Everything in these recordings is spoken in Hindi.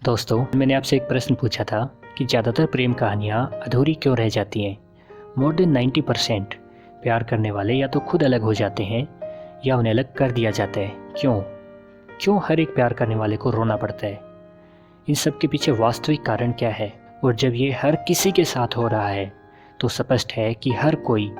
दोस्तों, मैंने आपसे एक प्रश्न पूछा था कि ज़्यादातर प्रेम कहानियाँ अधूरी क्यों रह जाती हैं। मोर देन 90% प्यार करने वाले या तो खुद अलग हो जाते हैं या उन्हें अलग कर दिया जाता है। क्यों हर एक प्यार करने वाले को रोना पड़ता है? इन सब के पीछे वास्तविक कारण क्या है? और जब ये हर किसी के साथ हो रहा है तो स्पष्ट है कि हर कोई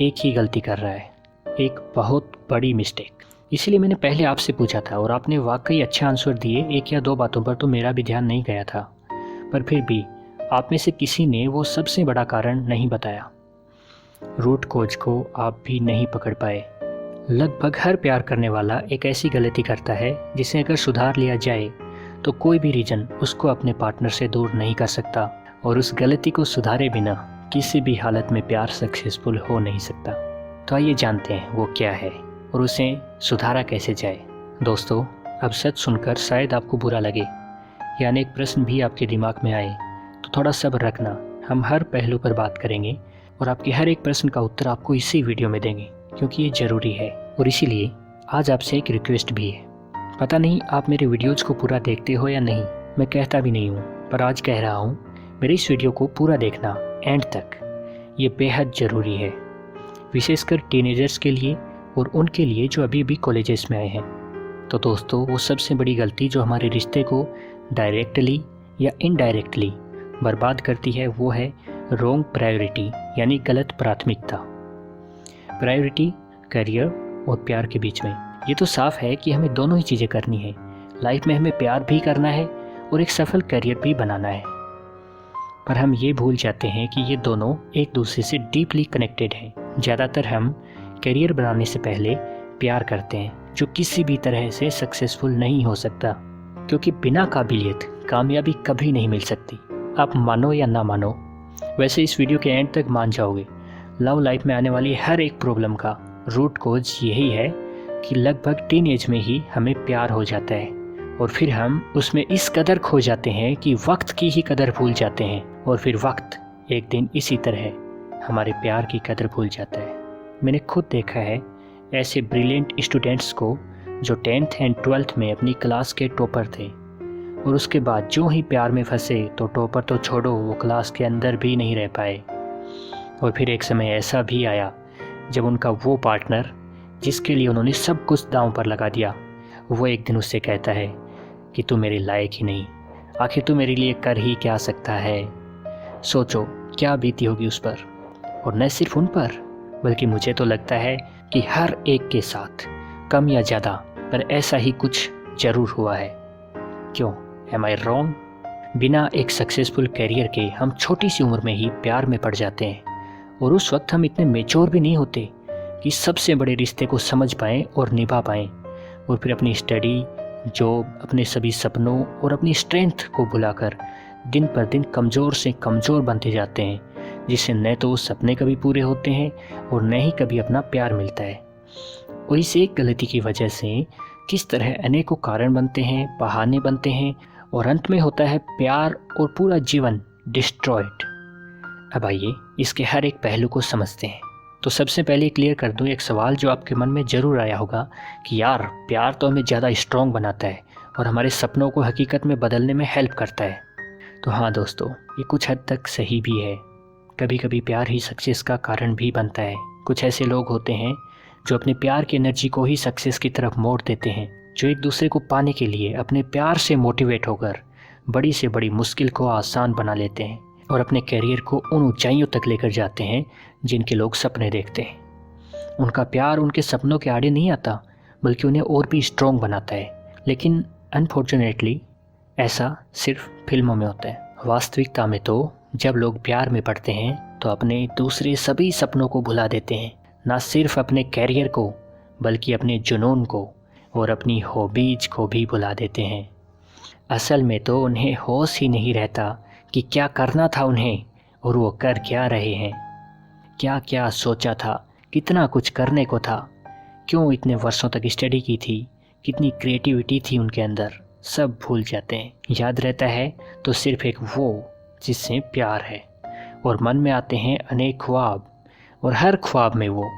एक ही गलती कर रहा है, एक बहुत बड़ी मिस्टेक। इसलिए मैंने पहले आपसे पूछा था और आपने वाकई अच्छा आंसर दिए। एक या दो बातों पर तो मेरा भी ध्यान नहीं गया था, पर फिर भी आप में से किसी ने वो सबसे बड़ा कारण नहीं बताया। रूट कोज को आप भी नहीं पकड़ पाए। लगभग हर प्यार करने वाला एक ऐसी गलती करता है जिसे अगर सुधार लिया जाए तो कोई भी रीजन उसको अपने पार्टनर से दूर नहीं कर सकता, और उस गलती को सुधारे बिना किसी भी हालत में प्यार सक्सेसफुल हो नहीं सकता। तो आइए जानते हैं वो क्या है और उसे सुधारा कैसे जाए। दोस्तों, अब सच सुनकर शायद आपको बुरा लगे या अनेक प्रश्न भी आपके दिमाग में आए, तो थोड़ा सब्र रखना। हम हर पहलू पर बात करेंगे और आपके हर एक प्रश्न का उत्तर आपको इसी वीडियो में देंगे, क्योंकि ये ज़रूरी है। और इसीलिए आज आपसे एक रिक्वेस्ट भी है। पता नहीं आप मेरे वीडियोज़ को पूरा देखते हो या नहीं, मैं कहता भी नहीं हूँ, पर आज कह रहा हूँ, मेरे इस वीडियो को पूरा देखना एंड तक। ये बेहद ज़रूरी है, विशेषकर टीनेजर्स के लिए और उनके लिए जो अभी अभी कॉलेजेस में आए हैं। तो दोस्तों, वो सबसे बड़ी गलती जो हमारे रिश्ते को डायरेक्टली या इनडायरेक्टली बर्बाद करती है वो है रॉन्ग प्रायोरिटी, यानी गलत प्राथमिकता। प्रायोरिटी करियर और प्यार के बीच में ये तो साफ है कि हमें दोनों ही चीज़ें करनी है। लाइफ में हमें प्यार भी करना है और एक सफल करियर भी बनाना है, पर हम ये भूल जाते हैं कि ये दोनों एक दूसरे से डीपली कनेक्टेड हैं। ज़्यादातर हम करियर बनाने से पहले प्यार करते हैं, जो किसी भी तरह से सक्सेसफुल नहीं हो सकता, क्योंकि बिना काबिलियत कामयाबी कभी नहीं मिल सकती। आप मानो या ना मानो, वैसे इस वीडियो के एंड तक मान जाओगे। लव लाइफ में आने वाली हर एक प्रॉब्लम का रूट कोज यही है कि लगभग टीन एज में ही हमें प्यार हो जाता है और फिर हम उसमें इस कदर खो जाते हैं कि वक्त की ही कदर भूल जाते हैं, और फिर वक्त एक दिन इसी तरह हमारे प्यार की कदर भूल जाता है। मैंने खुद देखा है ऐसे ब्रिलियंट स्टूडेंट्स को जो 10th एंड 12th में अपनी क्लास के टॉपर थे, और उसके बाद जो ही प्यार में फंसे तो टॉपर तो छोड़ो, वो क्लास के अंदर भी नहीं रह पाए। और फिर एक समय ऐसा भी आया जब उनका वो पार्टनर जिसके लिए उन्होंने सब कुछ दांव पर लगा दिया, वो एक दिन उससे कहता है कि तू मेरे लायक ही नहीं, आखिर तू मेरे लिए कर ही क्या सकता है। सोचो क्या बीती होगी उस पर, और न सिर्फ उन पर, बल्कि मुझे तो लगता है कि हर एक के साथ कम या ज़्यादा पर ऐसा ही कुछ ज़रूर हुआ है। क्यों? Am I wrong? बिना एक सक्सेसफुल करियर के हम छोटी सी उम्र में ही प्यार में पड़ जाते हैं, और उस वक्त हम इतने मेच्योर भी नहीं होते कि सबसे बड़े रिश्ते को समझ पाएँ और निभा पाएँ, और फिर अपनी स्टडी, जॉब, अपने सभी सपनों और अपनी स्ट्रेंथ को भुलाकर दिन पर दिन कमज़ोर से कमज़ोर बनते जाते हैं, जिससे न तो वो सपने कभी पूरे होते हैं और न ही कभी अपना प्यार मिलता है। और इस एक गलती की वजह से किस तरह अनेकों कारण बनते हैं, बहाने बनते हैं, और अंत में होता है प्यार और पूरा जीवन डिस्ट्रॉयड। अब आइए इसके हर एक पहलू को समझते हैं। तो सबसे पहले क्लियर कर दूं एक सवाल जो आपके मन में ज़रूर आया होगा कि यार, प्यार तो हमें ज़्यादा स्ट्रॉन्ग बनाता है और हमारे सपनों को हकीकत में बदलने में हेल्प करता है। तो हाँ दोस्तों, ये कुछ हद तक सही भी है। कभी कभी प्यार ही सक्सेस का कारण भी बनता है। कुछ ऐसे लोग होते हैं जो अपने प्यार की एनर्जी को ही सक्सेस की तरफ मोड़ देते हैं, जो एक दूसरे को पाने के लिए अपने प्यार से मोटिवेट होकर बड़ी से बड़ी मुश्किल को आसान बना लेते हैं और अपने कैरियर को उन ऊंचाइयों तक लेकर जाते हैं जिनके लोग सपने देखते हैं। उनका प्यार उनके सपनों के आड़े नहीं आता, बल्कि उन्हें और भी स्ट्रॉन्ग बनाता है। लेकिन अनफॉर्चुनेटली ऐसा सिर्फ फिल्मों में होता है। वास्तविकता में तो जब लोग प्यार में पड़ते हैं तो अपने दूसरे सभी सपनों को भुला देते हैं, ना सिर्फ अपने कैरियर को बल्कि अपने जुनून को और अपनी हॉबीज को भी भुला देते हैं। असल में तो उन्हें होश ही नहीं रहता कि क्या करना था उन्हें और वो कर क्या रहे हैं। क्या क्या सोचा था, कितना कुछ करने को था, क्यों इतने वर्षों तक स्टडी की थी, कितनी क्रिएटिविटी थी उनके अंदर, सब भूल जाते हैं। याद रहता है तो सिर्फ एक वो जिससे प्यार है, और मन में आते हैं अनेक ख्वाब, और हर ख्वाब में वो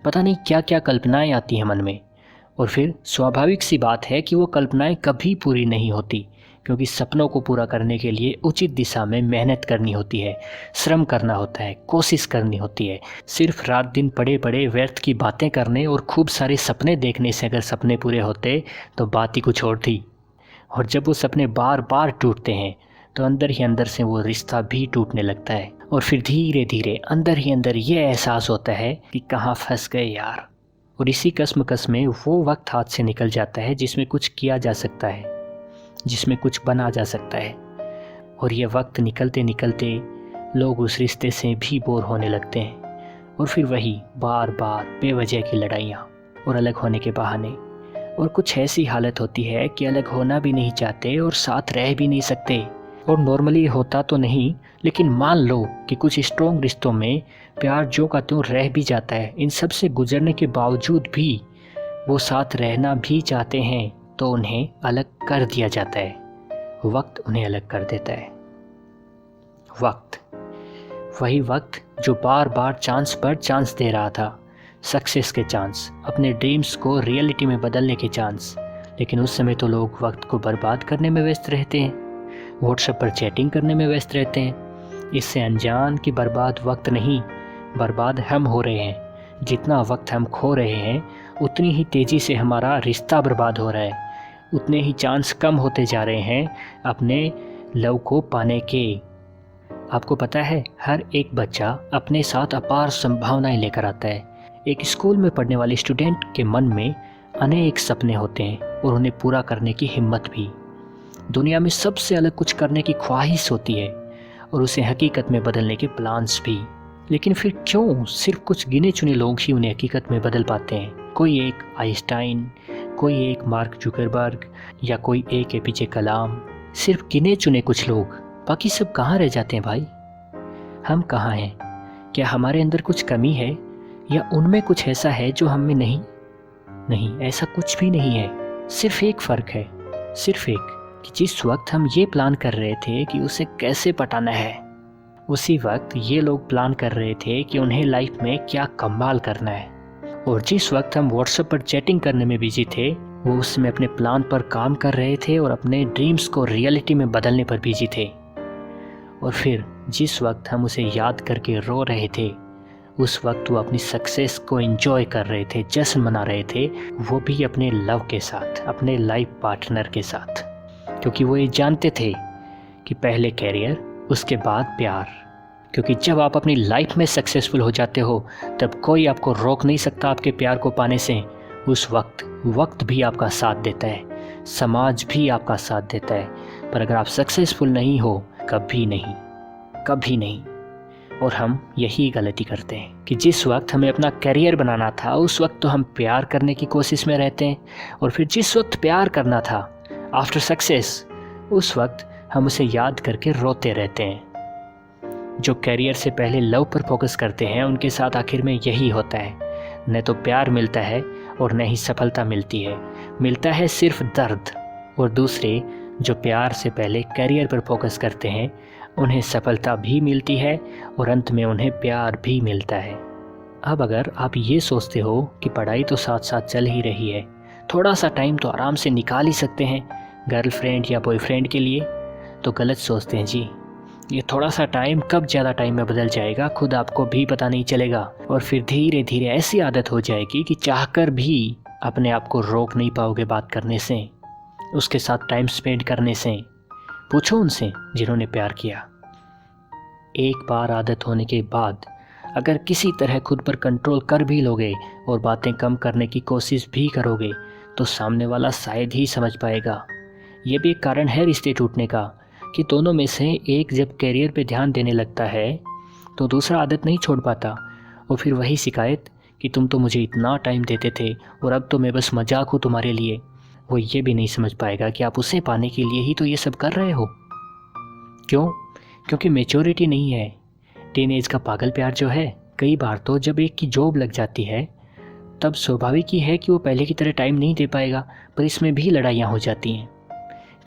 पता नहीं क्या क्या कल्पनाएं आती हैं मन में, और फिर स्वाभाविक सी बात है कि वो कल्पनाएं कभी पूरी नहीं होती, क्योंकि सपनों को पूरा करने के लिए उचित दिशा में मेहनत करनी होती है, श्रम करना होता है, कोशिश करनी होती है। सिर्फ रात दिन पड़े पड़े व्यर्थ की बातें करने और खूब सारे सपने देखने से अगर सपने पूरे होते तो बात ही कुछ और थी। और जब वो सपने बार बार टूटते हैं तो अंदर ही अंदर से वो रिश्ता भी टूटने लगता है और फिर धीरे धीरे अंदर ही अंदर ये एहसास होता है कि कहाँ फंस गए यार। और इसी कसमकस में वो वक्त हाथ से निकल जाता है जिसमें कुछ किया जा सकता है, जिसमें कुछ बना जा सकता है। और ये वक्त निकलते निकलते लोग उस रिश्ते से भी बोर होने लगते हैं और फिर वही बार बार बेवजह की लड़ाइयाँ और अलग होने के बहाने। और कुछ ऐसी हालत होती है कि अलग होना भी नहीं चाहते और साथ रह भी नहीं सकते। और नॉर्मली होता तो नहीं, लेकिन मान लो कि कुछ स्ट्रॉन्ग रिश्तों में प्यार जो का त्यों रह भी जाता है। इन सब से गुजरने के बावजूद भी वो साथ रहना भी चाहते हैं तो उन्हें अलग कर दिया जाता है। वक्त उन्हें अलग कर देता है। वक्त, वही वक्त जो बार बार चांस पर चांस दे रहा था, सक्सेस के चांस, अपने ड्रीम्स को रियलिटी में बदलने के चांस। लेकिन उस समय तो लोग वक्त को बर्बाद करने में व्यस्त रहते हैं, व्हाट्सएप पर चैटिंग करने में व्यस्त रहते हैं। इससे अनजान कि बर्बाद वक्त नहीं, बर्बाद हम हो रहे हैं। जितना वक्त हम खो रहे हैं उतनी ही तेज़ी से हमारा रिश्ता बर्बाद हो रहा है, उतने ही चांस कम होते जा रहे हैं अपने लव को पाने के। आपको पता है, हर एक बच्चा अपने साथ अपार संभावनाएं लेकर आता है। एक स्कूल में पढ़ने वाले स्टूडेंट के मन में अनेक सपने होते हैं और उन्हें पूरा करने की हिम्मत भी। दुनिया में सबसे अलग कुछ करने की ख्वाहिश होती है और उसे हकीकत में बदलने के प्लान्स भी। लेकिन फिर क्यों सिर्फ कुछ गिने चुने लोग ही उन्हें हकीकत में बदल पाते हैं? कोई एक आइंस्टाइन, कोई एक मार्क जुकरबर्ग या कोई एक एपीजे कलाम, सिर्फ गिने चुने कुछ लोग। बाकी सब कहाँ रह जाते हैं भाई? हम कहाँ हैं? क्या हमारे अंदर कुछ कमी है या उनमें कुछ ऐसा है जो हम में नहीं? नहीं, ऐसा कुछ भी नहीं है। सिर्फ एक फ़र्क है, सिर्फ एक, कि जिस वक्त हम ये प्लान कर रहे थे कि उसे कैसे पटाना है, उसी वक्त ये लोग प्लान कर रहे थे कि उन्हें लाइफ में क्या कमाल करना है। और जिस वक्त हम व्हाट्सएप पर चैटिंग करने में बिजी थे, वो उसमें अपने प्लान पर काम कर रहे थे और अपने ड्रीम्स को रियलिटी में बदलने पर बिजी थे। और फिर जिस वक्त हम उसे याद करके रो रहे थे, उस वक्त वो अपनी सक्सेस को एंजॉय कर रहे थे, जश्न मना रहे थे, वो भी अपने लव के साथ, अपने लाइफ पार्टनर के साथ। क्योंकि वो ये जानते थे कि पहले कैरियर, उसके बाद प्यार। क्योंकि जब आप अपनी लाइफ में सक्सेसफुल हो जाते हो तब कोई आपको रोक नहीं सकता आपके प्यार को पाने से। उस वक्त भी आपका साथ देता है, समाज भी आपका साथ देता है। पर अगर आप सक्सेसफुल नहीं हो, कभी नहीं, कभी नहीं। और हम यही गलती करते हैं कि जिस वक्त हमें अपना करियर बनाना था, उस वक्त तो हम प्यार करने की कोशिश में रहते हैं। और फिर जिस वक्त प्यार करना था आफ्टर सक्सेस, उस वक्त हम उसे याद करके रोते रहते हैं। जो करियर से पहले लव पर फोकस करते हैं, उनके साथ आखिर में यही होता है। न तो प्यार मिलता है और न ही सफलता मिलती है, मिलता है सिर्फ दर्द। और दूसरे जो प्यार से पहले करियर पर फोकस करते हैं, उन्हें सफलता भी मिलती है और अंत में उन्हें प्यार भी मिलता है। अब अगर आप ये सोचते हो कि पढ़ाई तो साथ साथ चल ही रही है, थोड़ा सा टाइम तो आराम से निकाल ही सकते हैं गर्लफ्रेंड या बॉयफ्रेंड के लिए, तो गलत सोचते हैं जी। ये थोड़ा सा टाइम कब ज़्यादा टाइम में बदल जाएगा खुद आपको भी पता नहीं चलेगा। और फिर धीरे धीरे ऐसी आदत हो जाएगी कि चाहकर भी अपने आप को रोक नहीं पाओगे बात करने से, उसके साथ टाइम स्पेंड करने से। पूछो उनसे जिन्होंने प्यार किया। एक बार आदत होने के बाद अगर किसी तरह खुद पर कंट्रोल कर भी लोगे और बातें कम करने की कोशिश भी करोगे, तो सामने वाला शायद ही समझ पाएगा। ये भी एक कारण है रिश्ते टूटने का कि दोनों में से एक जब करियर पे ध्यान देने लगता है तो दूसरा आदत नहीं छोड़ पाता। और फिर वही शिकायत कि तुम तो मुझे इतना टाइम देते थे और अब तो मैं बस मजाक हूँ तुम्हारे लिए। वो ये भी नहीं समझ पाएगा कि आप उसे पाने के लिए ही तो ये सब कर रहे हो। क्यों? क्योंकि मैच्योरिटी नहीं है। टीनेज का पागल प्यार जो है, कई बार तो जब एक की जॉब लग जाती है तब स्वाभाविक ही है कि वो पहले की तरह टाइम नहीं दे पाएगा, पर इसमें भी लड़ाइयाँ हो जाती हैं।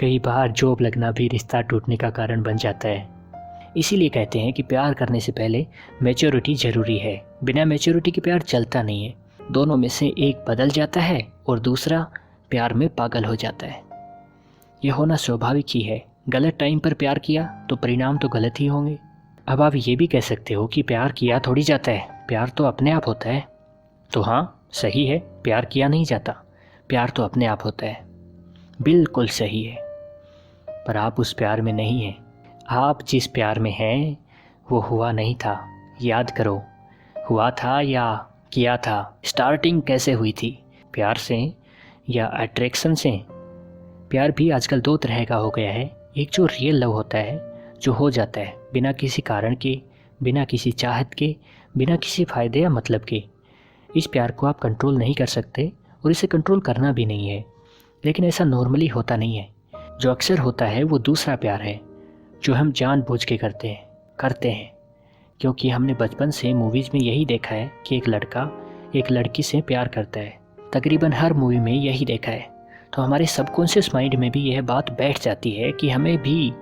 कई बार जॉब लगना भी रिश्ता टूटने का कारण बन जाता है। इसीलिए कहते हैं कि प्यार करने से पहले मैच्योरिटी ज़रूरी है। बिना मैच्योरिटी के प्यार चलता नहीं है। दोनों में से एक बदल जाता है और दूसरा प्यार में पागल हो जाता है। ये होना स्वाभाविक ही है। गलत टाइम पर प्यार किया तो परिणाम तो गलत ही होंगे। अब आप ये भी कह सकते हो कि प्यार किया थोड़ी जाता है, प्यार तो अपने आप होता है। तो हाँ, सही है, प्यार किया नहीं जाता, प्यार तो अपने आप होता है। बिल्कुल सही है। पर आप उस प्यार में नहीं हैं। आप जिस प्यार में हैं वो हुआ नहीं था। याद करो, हुआ था या किया था? स्टार्टिंग कैसे हुई थी, प्यार से या अट्रैक्शन से? प्यार भी आजकल दो तरह का हो गया है। एक जो रियल लव होता है, जो हो जाता है बिना किसी कारण के, बिना किसी चाहत के, बिना किसी फ़ायदे या मतलब के। इस प्यार को आप कंट्रोल नहीं कर सकते और इसे कंट्रोल करना भी नहीं है। लेकिन ऐसा नॉर्मली होता नहीं है। जो अक्सर होता है वो दूसरा प्यार है, जो हम जानबूझ के करते हैं क्योंकि हमने बचपन से मूवीज़ में यही देखा है कि एक लड़का एक लड़की से प्यार करता है। तकरीबन हर मूवी में यही देखा है। तो हमारे सबकॉन्शियस माइंड में भी यह बात बैठ जाती है कि हमें भी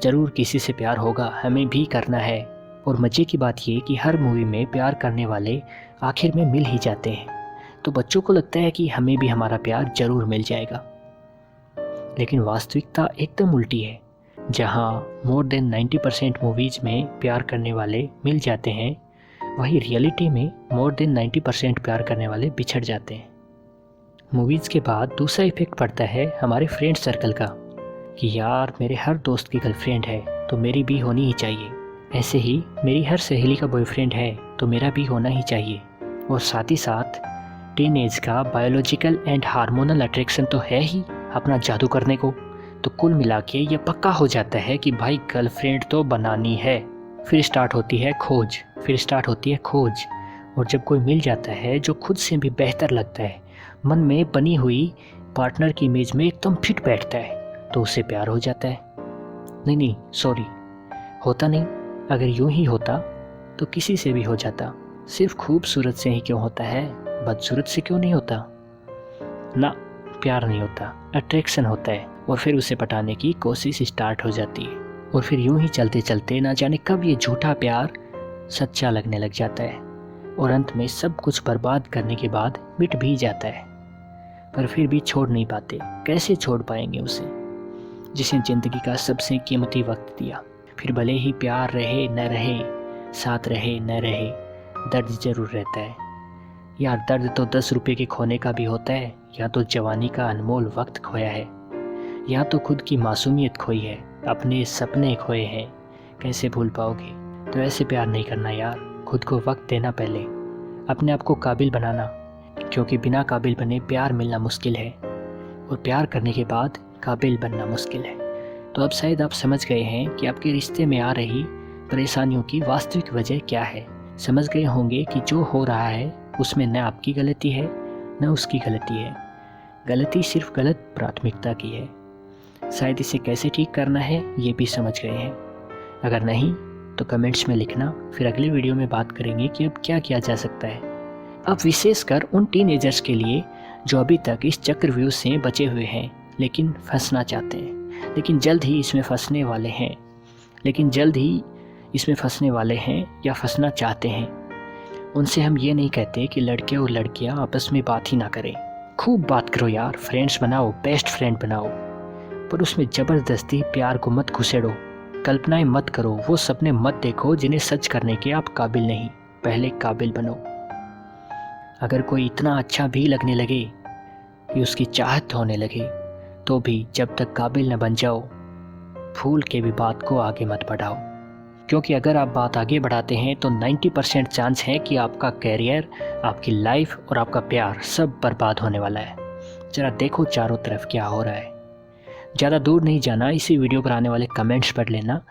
ज़रूर किसी से प्यार होगा, हमें भी करना है। और मज़े की बात ये कि हर मूवी में प्यार करने वाले आखिर में मिल ही जाते हैं। तो बच्चों को लगता है कि हमें भी हमारा प्यार ज़रूर मिल जाएगा। लेकिन वास्तविकता एकदम उल्टी है। जहाँ मोर देन 90% मूवीज़ में प्यार करने वाले मिल जाते हैं, वही रियलिटी में मोर देन 90% प्यार करने वाले बिछड़ जाते हैं। मूवीज़ के बाद दूसरा इफेक्ट पड़ता है हमारे फ्रेंड सर्कल का कि यार मेरे हर दोस्त की गर्लफ्रेंड है तो मेरी भी होनी ही चाहिए। ऐसे ही मेरी हर सहेली का बॉयफ्रेंड है तो मेरा भी होना ही चाहिए। और साथ ही साथ टीनेज का बायोलॉजिकल एंड हार्मोनल अट्रैक्शन तो है ही अपना जादू करने को। तो कुल मिला के ये पक्का हो जाता है कि भाई गर्लफ्रेंड तो बनानी है। फिर स्टार्ट होती है खोज। और जब कोई मिल जाता है जो खुद से भी बेहतर लगता है, मन में बनी हुई पार्टनर की इमेज में एकदम फिट बैठता है, तो उससे प्यार हो जाता है। नहीं सॉरी, होता नहीं। अगर यूं ही होता तो किसी से भी हो जाता। सिर्फ खूबसूरत से ही क्यों होता है, बदसूरत से क्यों नहीं होता? ना, प्यार नहीं होता, अट्रैक्शन होता है। और फिर उसे पटाने की कोशिश स्टार्ट हो जाती है। और फिर यूं ही चलते चलते ना जाने कब ये झूठा प्यार सच्चा लगने लग जाता है। और अंत में सब कुछ बर्बाद करने के बाद मिट भी जाता है। पर फिर भी छोड़ नहीं पाते। कैसे छोड़ पाएंगे उसे जिसे ज़िंदगी का सबसे कीमती वक्त दिया? फिर भले ही प्यार रहे न रहे, साथ रहे न रहे, दर्द ज़रूर रहता है। यार दर्द तो 10 रुपये के खोने का भी होता है, या तो जवानी का अनमोल वक्त खोया है, या तो खुद की मासूमियत खोई है, अपने सपने खोए हैं। कैसे भूल पाओगे? तो ऐसे प्यार नहीं करना यार। खुद को वक्त देना, पहले अपने आप को काबिल बनाना, क्योंकि बिना काबिल बने प्यार मिलना मुश्किल है और प्यार करने के बाद काबिल बनना मुश्किल है। तो अब शायद आप समझ गए हैं कि आपके रिश्ते में आ रही परेशानियों की वास्तविक वजह क्या है। समझ गए होंगे कि जो हो रहा है उसमें न आपकी गलती है न उसकी गलती है। गलती सिर्फ गलत प्राथमिकता की है। शायद इसे कैसे ठीक करना है ये भी समझ गए हैं। अगर नहीं तो कमेंट्स में लिखना, फिर अगले वीडियो में बात करेंगे कि अब क्या किया जा सकता है। अब विशेषकर उन टीनेजर्स के लिए जो अभी तक इस चक्रव्यूह से बचे हुए हैं लेकिन फंसना चाहते हैं, लेकिन जल्द ही इसमें फंसने वाले हैं या फंसना चाहते हैं। उनसे हम ये नहीं कहते कि लड़के और लड़कियां आपस में बात ही ना करें। खूब बात करो यार, फ्रेंड्स बनाओ, बेस्ट फ्रेंड बनाओ, पर उसमें ज़बरदस्ती प्यार को मत घुसेड़ो। कल्पनाएं मत करो, वो सपने मत देखो जिन्हें सच करने के आप काबिल नहीं। पहले काबिल बनो। अगर कोई इतना अच्छा भी लगने लगे कि उसकी चाहत होने लगे, तो भी जब तक काबिल न बन जाओ, भूल के भी बात को आगे मत बढ़ाओ। क्योंकि अगर आप बात आगे बढ़ाते हैं तो 90% चांस है कि आपका कैरियर, आपकी लाइफ और आपका प्यार सब बर्बाद होने वाला है। ज़रा देखो चारों तरफ क्या हो रहा है। ज़्यादा दूर नहीं जाना, इसी वीडियो पर आने वाले कमेंट्स पढ़ लेना,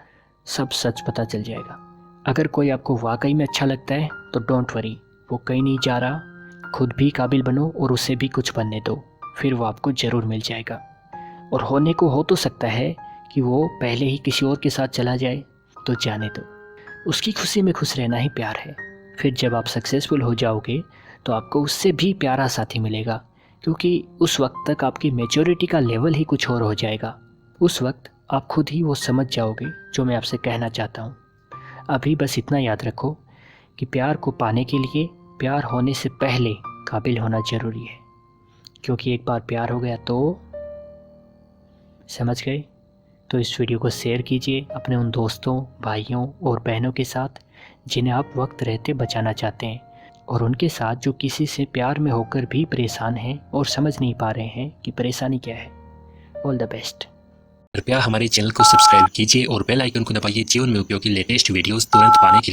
सब सच पता चल जाएगा। अगर कोई आपको वाकई में अच्छा लगता है तो डोंट वरी, वो कहीं नहीं जा रहा। खुद भी काबिल बनो और उसे भी कुछ बनने दो, फिर वो आपको ज़रूर मिल जाएगा। और होने को हो तो सकता है कि वो पहले ही किसी और के साथ चला जाए, तो जाने दो। उसकी खुशी में खुश रहना ही प्यार है। फिर जब आप सक्सेसफुल हो जाओगे तो आपको उससे भी प्यारा साथी मिलेगा, क्योंकि उस वक्त तक आपकी मैच्योरिटी का लेवल ही कुछ और हो जाएगा। उस वक्त आप खुद ही वो समझ जाओगे जो मैं आपसे कहना चाहता हूँ। अभी बस इतना याद रखो कि प्यार को पाने के लिए प्यार होने से पहले काबिल होना ज़रूरी है, क्योंकि एक बार प्यार हो गया तो समझ गए? तो इस वीडियो को शेयर कीजिए अपने उन दोस्तों, भाइयों और बहनों के साथ जिन्हें आप वक्त रहते बचाना चाहते हैं, और उनके साथ जो किसी से प्यार में होकर भी परेशान हैं और समझ नहीं पा रहे हैं कि परेशानी क्या है। All the best. कृपया हमारे चैनल को सब्सक्राइब कीजिए और बेल आइकन को दबाइए जीवन में उपयोगी लेटेस्ट वीडियोस तुरंत पाने के लिए।